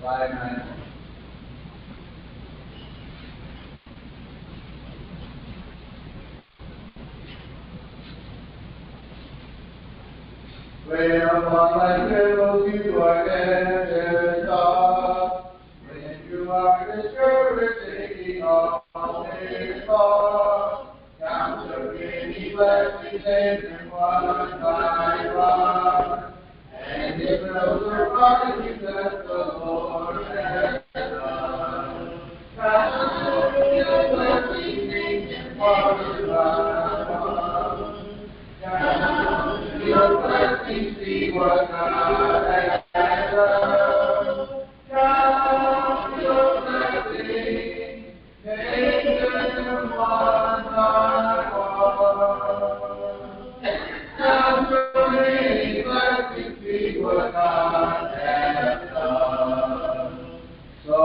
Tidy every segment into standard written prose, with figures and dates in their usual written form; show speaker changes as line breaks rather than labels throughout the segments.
Amen. When upon my pillows you are gathered soft, when you are discouraged, taking all this thought, count your many blessings and one by one, and it will surprise you that the Lord has done. Count your blessings and one by one. Count your blessings, see what God has done. Count your blessings, name them one by one. Count your many blessings, see what God has done. So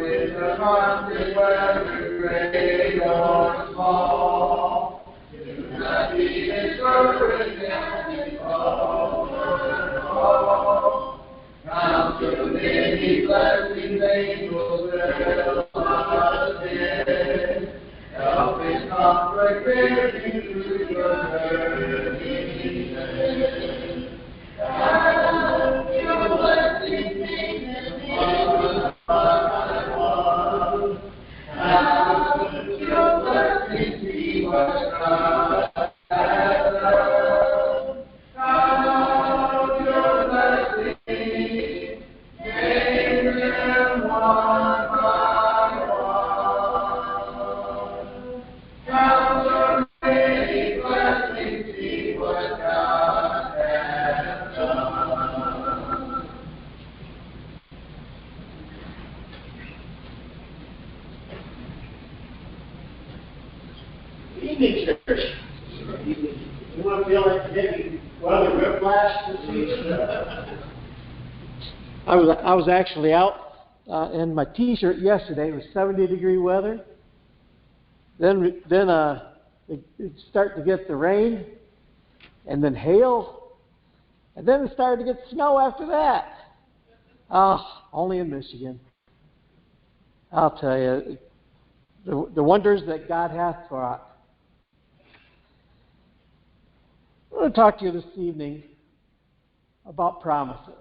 is the mountain, whether great or small. Do not be discouraged and fall. Count your many blessings, angels will assist. Help and comfort bear you through your journey. Count your blessings, one by one. Count your blessings, see what God has done. Count your blessings, name them one by one. Count your many blessings, see what God has done.
Evening church. You want to feel like getting one of the whiplash this evening? I was actually out in my T-shirt yesterday. It was 70-degree weather. Then it started to get the rain, and then hail, and then it started to get snow after that. Only in Michigan. I'll tell you, the wonders that God hath wrought. I want to talk to you this evening about promises.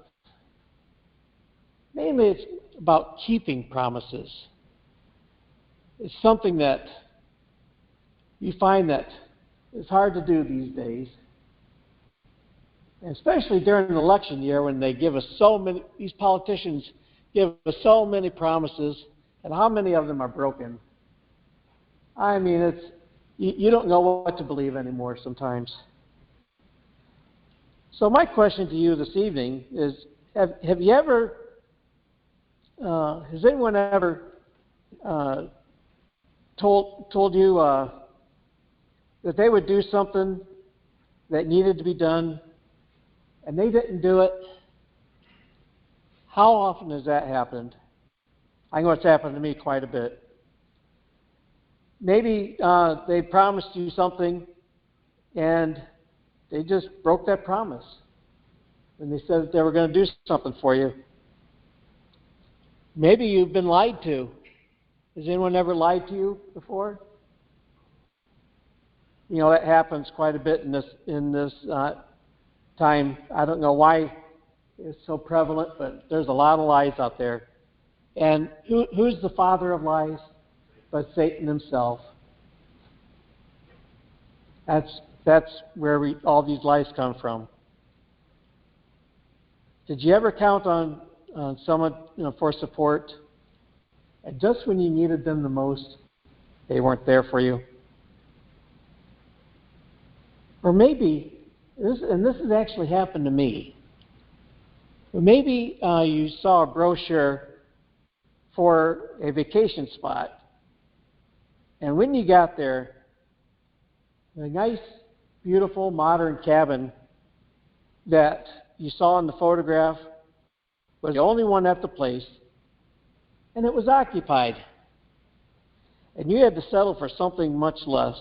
Mainly it's about keeping promises. It's something that you find that is hard to do these days. And especially during an election year when they give us so many, these politicians give us so many promises, and how many of them are broken? I mean, you don't know what to believe anymore sometimes. So my question to you this evening is, have you ever, has anyone ever told you that they would do something that needed to be done, and they didn't do it? How often has that happened? I know it's happened to me quite a bit. Maybe they promised you something, and they just broke that promise. And they said that they were going to do something for you. Maybe you've been lied to. Has anyone ever lied to you before? You know, that happens quite a bit in this time. I don't know why it's so prevalent, but there's a lot of lies out there. And who's the father of lies but Satan himself? That's where all these lies come from. Did you ever count on someone for support, and just when you needed them the most, they weren't there for you? Or maybe, this has actually happened to me, but maybe you saw a brochure for a vacation spot, and when you got there, a nice, beautiful, modern cabin that you saw in the photograph was the only one at the place, and it was occupied. And you had to settle for something much less.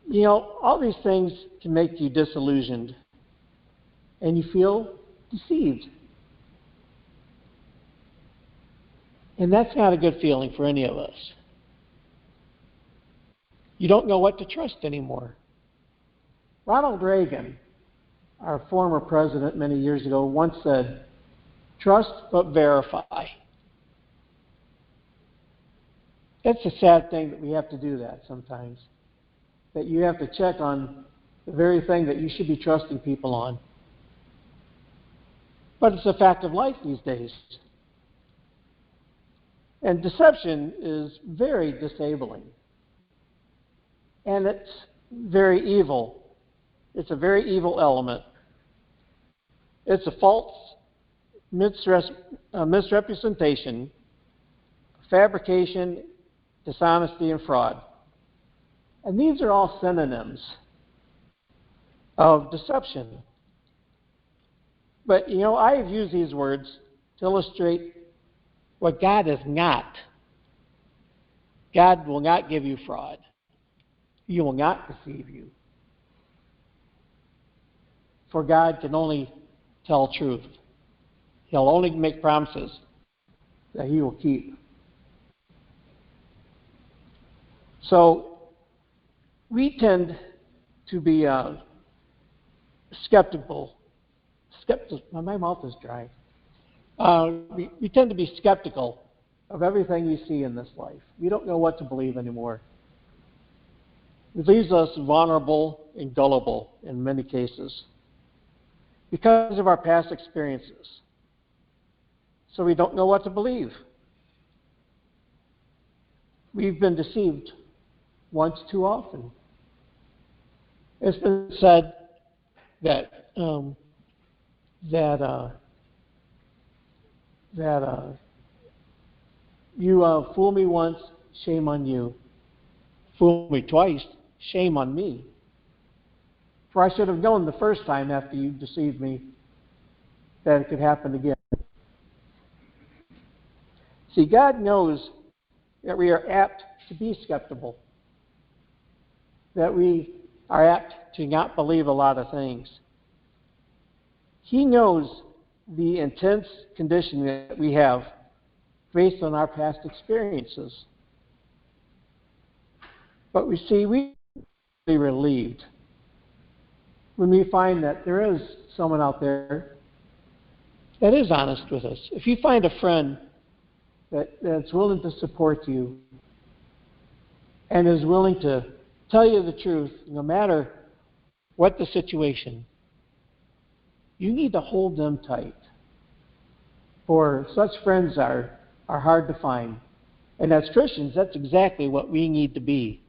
You know, all these things can make you disillusioned, and you feel deceived. And that's not a good feeling for any of us. You don't know what to trust anymore. Ronald Reagan, our former president many years ago, once said, "Trust but verify." It's a sad thing that we have to do that sometimes, that you have to check on the very thing that you should be trusting people on. But it's a fact of life these days. And deception is very disabling. And it's very evil. It's a very evil element. It's a false misrepresentation, fabrication, dishonesty, and fraud. And these are all synonyms of deception. But, I have used these words to illustrate what God is not. God will not give you fraud. He will not deceive you. For God can only tell truth. He'll only make promises that He will keep. So we tend to be skeptical. My mouth is dry. We tend to be skeptical of everything we see in this life. We don't know what to believe anymore. It leaves us vulnerable and gullible in many cases because of our past experiences. So we don't know what to believe. We've been deceived once too often. It's been said that you fool me once, shame on you. Fool me twice, shame on me. For I should have known the first time after you deceived me that it could happen again. See, God knows that we are apt to be skeptical, that we are apt to not believe a lot of things. He knows the intense condition that we have based on our past experiences. But we see, we be relieved when we find that there is someone out there that is honest with us. If you find a friend that's willing to support you and is willing to tell you the truth, no matter what the situation, you need to hold them tight. For such friends are hard to find. And as Christians, that's exactly what we need to be.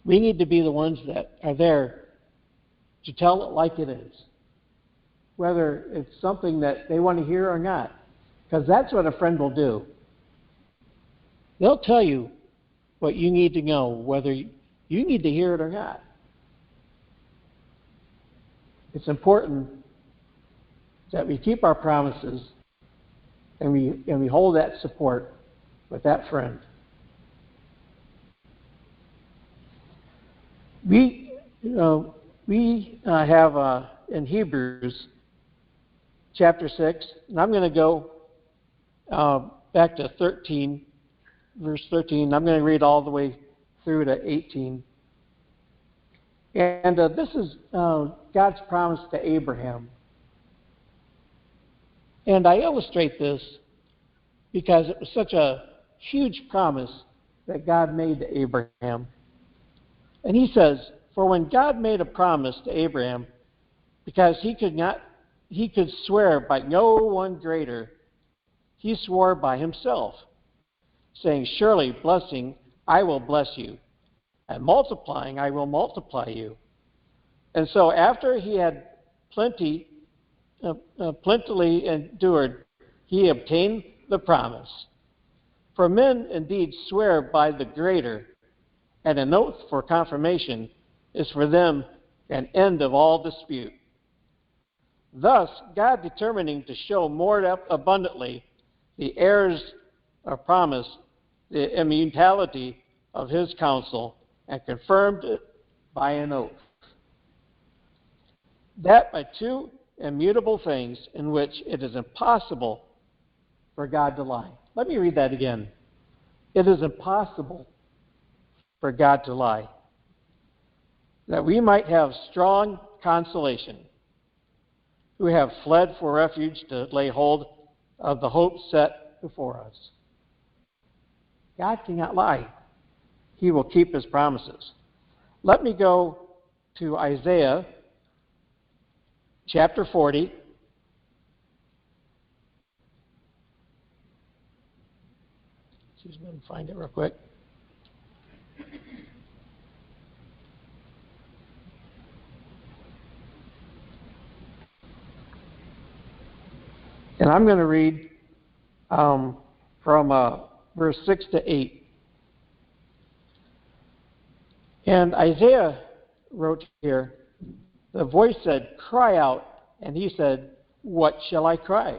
We need to be the ones that are there to tell it like it is, whether it's something that they want to hear or not, because that's what a friend will do. They'll tell you what you need to know, whether you need to hear it or not. It's important that we keep our promises and we hold that support with that friend. We have in Hebrews chapter 6, and I'm going to go back to 13, verse 13. I'm going to read all the way through to 18. And this is God's promise to Abraham. And I illustrate this because it was such a huge promise that God made to Abraham. And he says, "For when God made a promise to Abraham, because he could swear by no one greater, he swore by himself, saying, 'Surely blessing I will bless you, and multiplying I will multiply you.' And so after he had plentifully endured, he obtained the promise. For men indeed swear by the greater, and an oath for confirmation is for them an end of all dispute. Thus, God determining to show more abundantly the heirs of promise, the immutability of his counsel, and confirmed it by an oath, that by two immutable things in which it is impossible for God to lie. Let me read that again. It is impossible for God to lie, that we might have strong consolation, who have fled for refuge to lay hold of the hope set before us. God cannot lie. He will keep his promises. Let me go to Isaiah chapter 40. Excuse me, let me find it real quick. And I'm going to read from verse 6 to 8. And Isaiah wrote here, the voice said, "Cry out." And he said, "What shall I cry?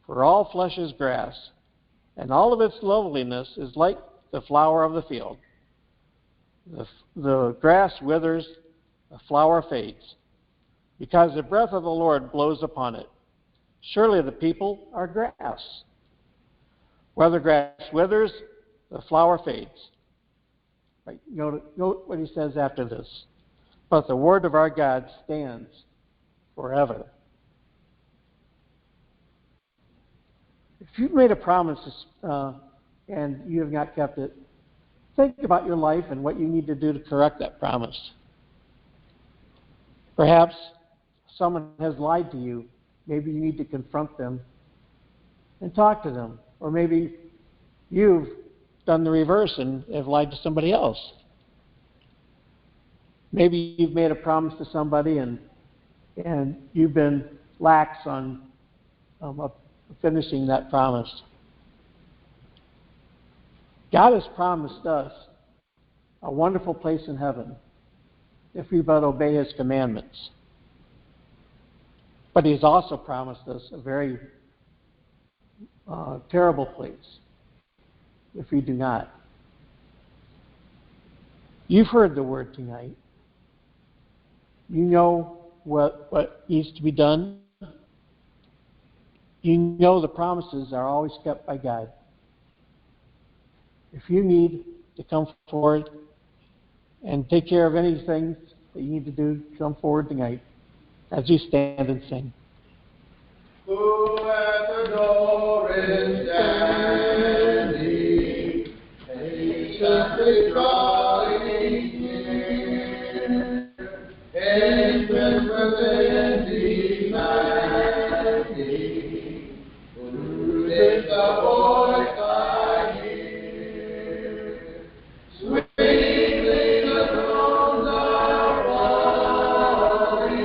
For all flesh is grass, and all of its loveliness is like the flower of the field. The grass withers, the flower fades, because the breath of the Lord blows upon it. Surely the people are grass. Where the grass withers, the flower fades." Right, note what he says after this. But the word of our God stands forever. If you've made a promise and you have not kept it, think about your life and what you need to do to correct that promise. Perhaps someone has lied to you. Maybe you need to confront them and talk to them. Or maybe you've done the reverse and have lied to somebody else. Maybe you've made a promise to somebody and you've been lax on finishing that promise. God has promised us a wonderful place in heaven if we but obey his commandments. But he's also promised us a very terrible place if we do not. You've heard the word tonight. You know what needs to be done. You know the promises are always kept by God. If you need to come forward and take care of anything that you need to do, come forward tonight as we stand and sing.
Who at the door is standing, patiently drawing near, entrance within demanding, who is the voice I hear? Sweetly the tones are falling,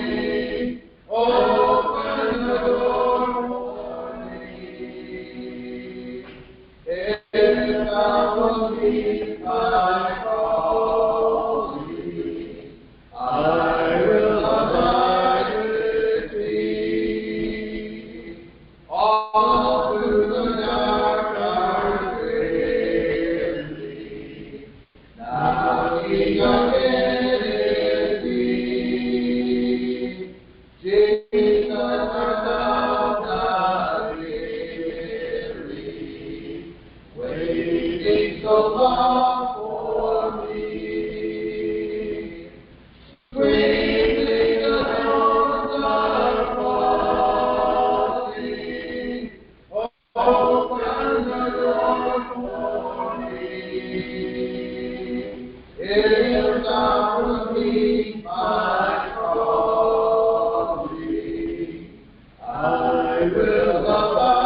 open the door for me. If thou wilt heed my calling, I will abide with thee. All through the dark are clearly, knocking again is thee. Jesus, art thou not weary, waiting so long for me? Sweetly the tones are falling, open the door for me. If thou wilt heed my calling, I will abide.